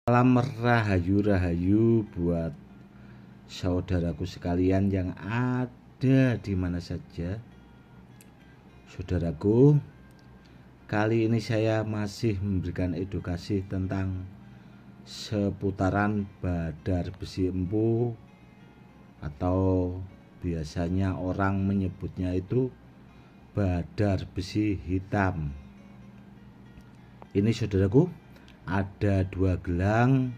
Salam rahayu buat saudaraku sekalian yang ada di mana saja. Saudaraku, kali ini saya masih memberikan edukasi tentang seputaran badar besi empu, atau biasanya orang menyebutnya itu badar besi hitam. Ini saudaraku, ada 2 gelang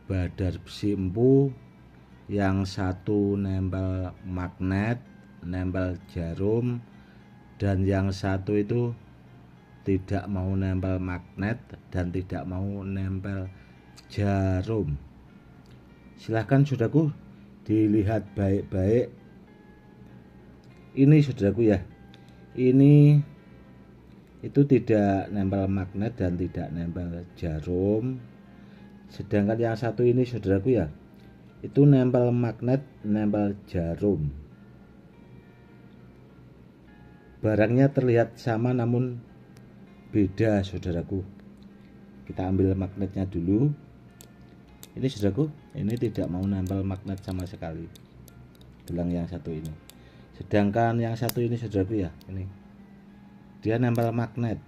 badar besi empu, yang satu nempel magnet, nempel jarum, dan yang satu itu tidak mau nempel magnet dan tidak mau nempel jarum. Silahkan saudaraku dilihat baik-baik. Ini saudaraku ya, ini itu tidak nempel magnet dan tidak nempel jarum. Sedangkan yang satu ini saudaraku ya, itu nempel magnet, nempel jarum. Barangnya terlihat sama namun beda saudaraku. Kita ambil magnetnya dulu. Ini saudaraku, ini tidak mau nempel magnet sama sekali, gelang yang satu ini. Sedangkan yang satu ini saudaraku ya, ini dia nempel magnet.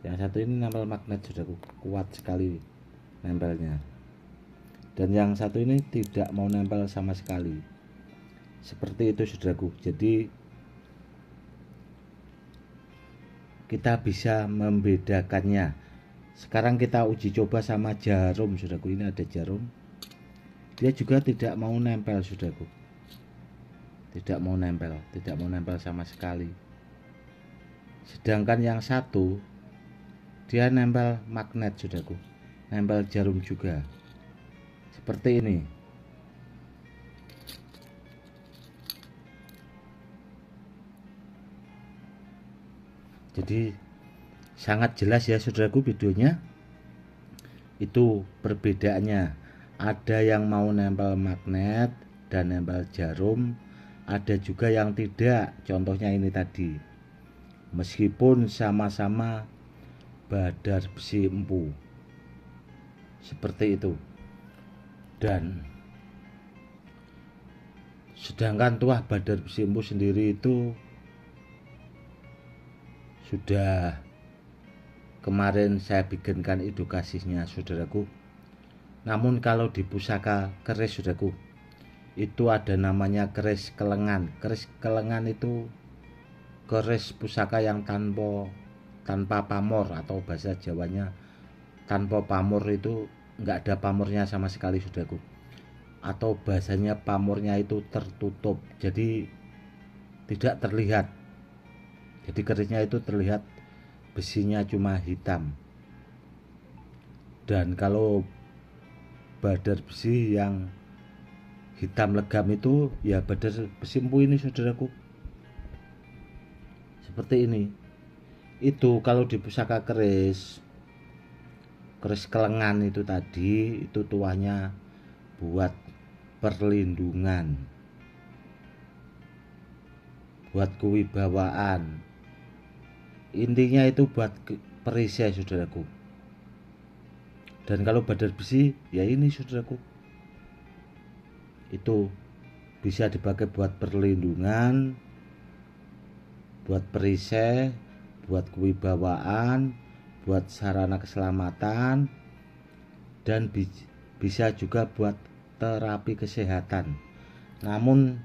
Yang satu ini nempel magnet saudaraku, kuat sekali nempelnya. Dan yang satu ini tidak mau nempel sama sekali. Seperti itu saudaraku. Jadi kita bisa membedakannya. Sekarang kita uji coba sama jarum saudaraku. Ini ada jarum, dia juga tidak mau nempel saudaraku. Tidak mau nempel sama sekali. Sedangkan yang satu dia nempel magnet saudaraku, nempel jarum juga. Seperti ini. Jadi sangat jelas ya saudaraku videonya. Itu perbedaannya. Ada yang mau nempel magnet dan nempel jarum, ada juga yang tidak. Contohnya ini tadi, meskipun sama-sama badar besi empu, seperti itu. Dan sedangkan tuah badar besi empu sendiri itu sudah kemarin saya bikinkan edukasinya saudaraku. Namun kalau di pusaka keris saudaraku, itu ada namanya keris kelengan. Keris kelengan itu keris pusaka yang tanpa pamor, atau bahasa Jawanya tanpa pamor. Itu enggak ada pamornya sama sekali saudaraku, atau bahasanya pamornya itu tertutup, jadi tidak terlihat. Jadi kerisnya itu terlihat besinya cuma hitam. Dan kalau badar besi yang hitam legam itu ya badar besi empu ini saudaraku, seperti ini. Itu kalau di pusaka keris kelengan itu tadi, itu tuahnya buat perlindungan, buat kewibawaan. Intinya itu buat perisai saudaraku. Dan kalau badar besi ya ini saudaraku, itu bisa dipakai buat perlindungan, buat perisai, buat kewibawaan, buat sarana keselamatan, dan bisa juga buat terapi kesehatan. Namun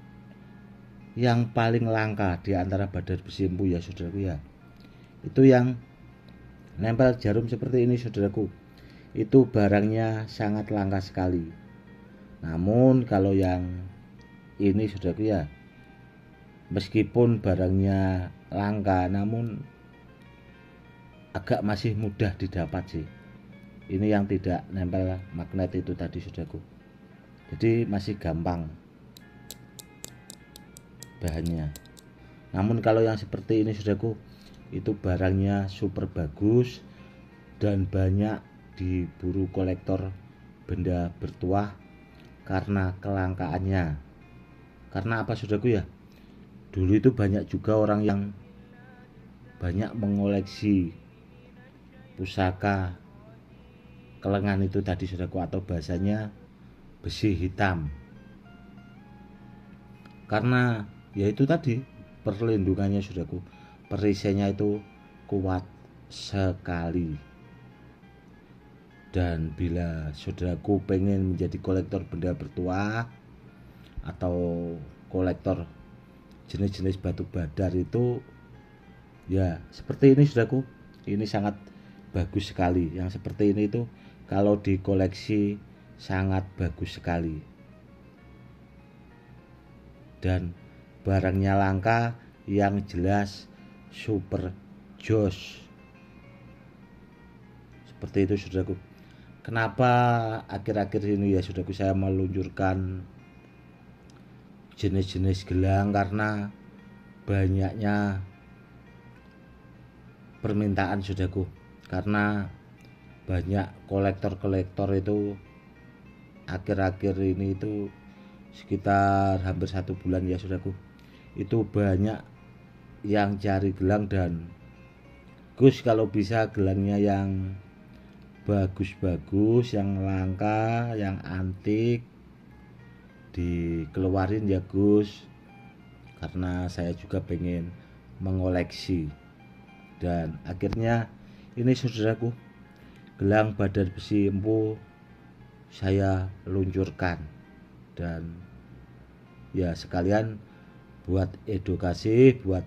yang paling langka di antara badar besi empu ya saudaraku ya, itu yang nempel jarum seperti ini saudaraku. Itu barangnya sangat langka sekali. Namun kalau yang ini saudaraku ya, meskipun barangnya langka namun agak masih mudah didapat sih. Ini yang tidak nempel magnet itu tadi saudaraku, jadi masih gampang bahannya. Namun kalau yang seperti ini saudaraku, itu barangnya super bagus dan banyak diburu kolektor benda bertuah karena kelangkaannya. Karena apa saudaraku ya, dulu itu banyak juga orang yang banyak mengoleksi pusaka kelengan itu tadi saudaraku, atau bahasanya besi hitam. Karena ya itu tadi perlindungannya saudaraku, perisainya itu kuat sekali. Dan bila saudaraku pengen menjadi kolektor benda bertuah atau kolektor jenis-jenis batu badar itu, ya seperti ini saudaraku, ini sangat bagus sekali. Yang seperti ini itu kalau dikoleksi sangat bagus sekali, dan barangnya langka, yang jelas super jos. Seperti itu saudaraku. Kenapa akhir-akhir ini ya saudaraku saya meluncurkan jenis-jenis gelang? Karena banyaknya permintaan saudaraku, karena banyak kolektor-kolektor itu akhir-akhir ini itu sekitar hampir 1 bulan ya saudaraku, itu banyak yang cari gelang. Dan Gus kalau bisa gelangnya yang bagus-bagus, yang langka, yang antik dikeluarin ya Gus, karena saya juga pengen mengoleksi. Dan akhirnya ini saudaraku, gelang badar besi empu saya luncurkan. Dan ya sekalian buat edukasi buat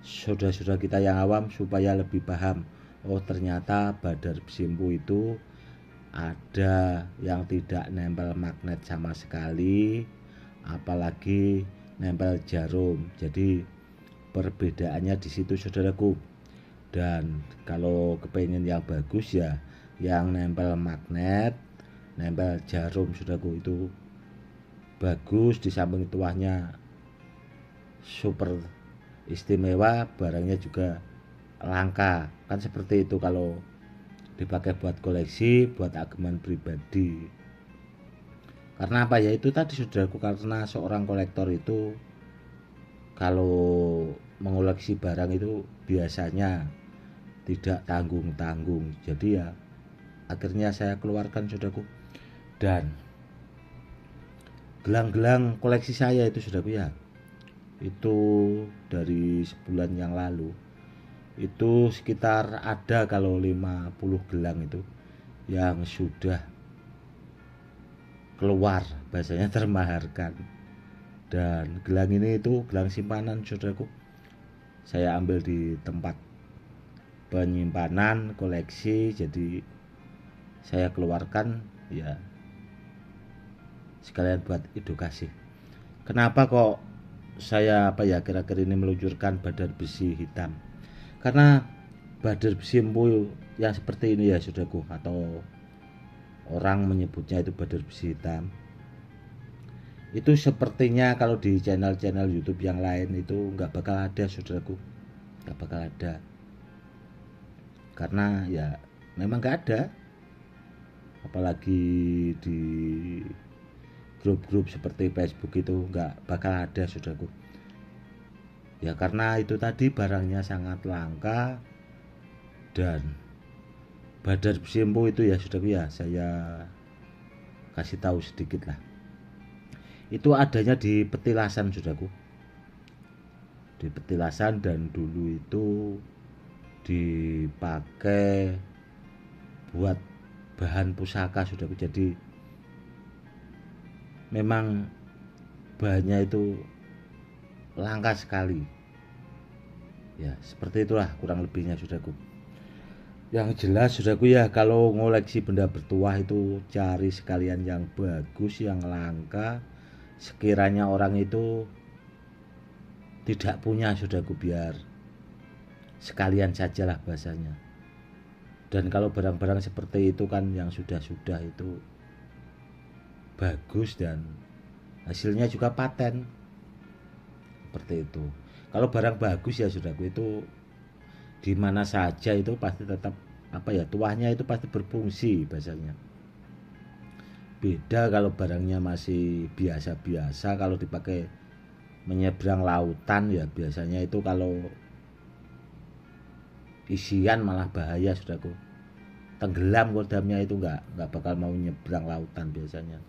saudara-saudara kita yang awam supaya lebih paham, oh ternyata badar besi empu itu ada yang tidak nempel magnet sama sekali, apalagi nempel jarum. Jadi perbedaannya di situ saudaraku. Dan kalau kepengen yang bagus ya yang nempel magnet, nempel jarum saudaraku, itu bagus. Di samping tuahnya super istimewa, barangnya juga langka. Kan seperti itu kalau dipakai buat koleksi, buat ageman pribadi. Karena apa ya itu tadi saudaraku, karena seorang kolektor itu kalau mengoleksi barang itu biasanya tidak tanggung-tanggung. Jadi ya akhirnya saya keluarkan saudaraku. Dan gelang-gelang koleksi saya itu saudaraku ya, itu dari sebulan yang lalu itu sekitar ada kalau 50 gelang itu yang sudah keluar, bahasanya termaharkan. Dan gelang ini itu gelang simpanan saudaraku, saya ambil di tempat penyimpanan koleksi, jadi saya keluarkan ya sekalian buat edukasi. Kenapa kok saya akhir-akhir ini meluncurkan badar besi hitam? Karena badar besi empu yang seperti ini ya saudaraku, atau orang menyebutnya itu badar besi hitam, itu sepertinya kalau di channel-channel YouTube yang lain itu nggak bakal ada saudaraku, nggak bakal ada. Karena ya memang nggak ada, apalagi di grup-grup seperti Facebook itu nggak bakal ada saudaraku. Ya karena itu tadi barangnya sangat langka. Dan badar besi empu itu ya saudaraku ya, saya kasih tahu sedikit lah, itu adanya di petilasan saudaraku, di petilasan. Dan dulu itu dipakai buat bahan pusaka saudaraku. Jadi memang bahannya itu langka sekali. Ya seperti itulah kurang lebihnya saudaraku. Yang jelas saudaraku ya, kalau ngoleksi benda bertuah itu cari sekalian yang bagus, yang langka. Sekiranya orang itu tidak punya saudaraku, biar sekalian sajalah bahasanya. Dan kalau barang-barang seperti itu kan yang sudah-sudah itu bagus dan hasilnya juga paten, seperti itu. Kalau barang bagus ya saudaraku, itu di mana saja itu pasti tetap tuahnya itu pasti berfungsi bahasanya. Beda kalau barangnya masih biasa-biasa, kalau dipakai menyeberang lautan ya biasanya itu kalau isian malah bahaya saudaraku. tenggelam kodamnya itu nggak bakal mau nyebrang lautan biasanya.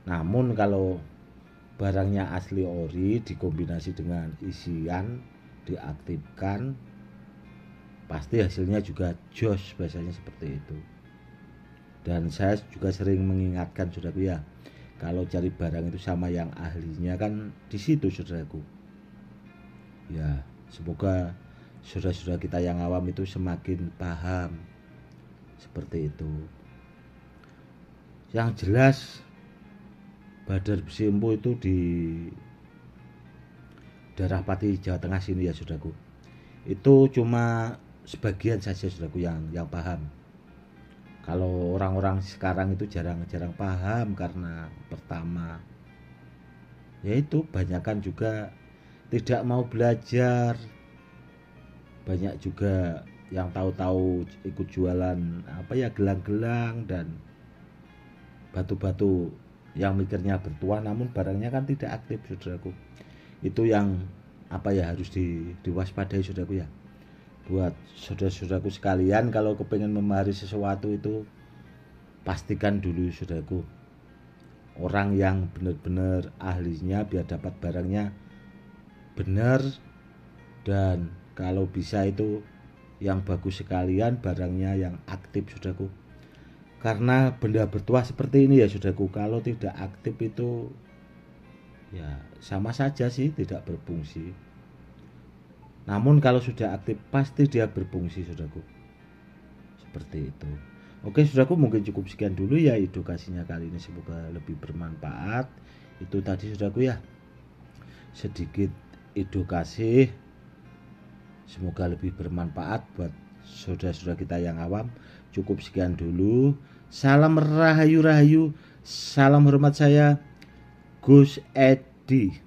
Namun kalau barangnya asli ori dikombinasi dengan isian diaktifkan, pasti hasilnya juga jos, biasanya seperti itu. Dan saya juga sering mengingatkan saudaraku ya, kalau cari barang itu sama yang ahlinya kan di situ saudaraku. Ya, semoga saudara-saudara kita yang awam itu semakin paham seperti itu. Yang jelas Badar Besi Empu itu di daerah Pati Jawa Tengah sini ya saudaraku. Itu cuma sebagian saja saudaraku yang paham. Kalau orang-orang sekarang itu jarang-jarang paham karena pertama yaitu banyakan juga tidak mau belajar. Banyak juga yang tahu-tahu ikut jualan gelang-gelang dan batu-batu yang mikirnya bertuah namun barangnya kan tidak aktif saudaraku. Itu yang harus diwaspadai saudaraku ya. Buat saudara-saudaraku sekalian, kalau kepengen memahami sesuatu itu pastikan dulu saudaraku orang yang benar-benar ahlinya biar dapat barangnya benar, dan kalau bisa itu yang bagus sekalian barangnya yang aktif saudaraku. Karena benda bertuah seperti ini ya saudaraku, kalau tidak aktif itu ya sama saja sih tidak berfungsi. Namun kalau sudah aktif pasti dia berfungsi saudaraku. Seperti itu. Oke saudaraku, mungkin cukup sekian dulu ya edukasinya kali ini, semoga lebih bermanfaat. Itu tadi saudaraku ya, sedikit edukasi, semoga lebih bermanfaat buat saudara-saudara kita yang awam. Cukup sekian dulu. Salam rahayu-rahayu. Salam hormat saya Gus Edi.